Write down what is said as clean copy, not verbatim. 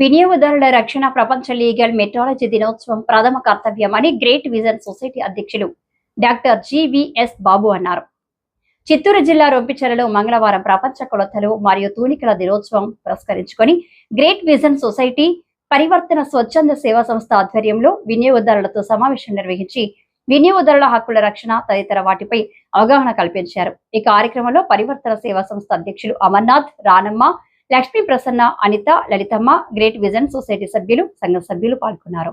వినియోగదారుల రక్షణ ప్రపంచ లీగల్ మెట్రాలజీ దినోత్సవం ప్రథమ కర్తవ్యమని గ్రేట్ విజన్ సొసైటీ అధ్యక్షులు డాక్టర్ జివిఎస్ బాబు అన్నారు. చిత్తూరు జిల్లా రొంపిచెర్లలో మంగళవారం ప్రపంచ కొలతలు మరియు తూనికల దినోత్సవం పురస్కరించుకొని గ్రేట్ విజన్ సొసైటీ పరివర్తన స్వచ్ఛంద సేవా సంస్థ ఆధ్వర్యంలో వినియోగదారులతో సమావేశం నిర్వహించి వినియోగదారుల హక్కుల రక్షణ తదితర వాటిపై అవగాహన కల్పించారు. ఈ కార్యక్రమంలో పరివర్తన సేవా సంస్థ అధ్యక్షులు Amarnath, Ranamma, Lakshmi Prasanna, Anitha, Lalithamma, great vision society సభ్యులు, సంఘ సభ్యులు పాల్గొన్నారు.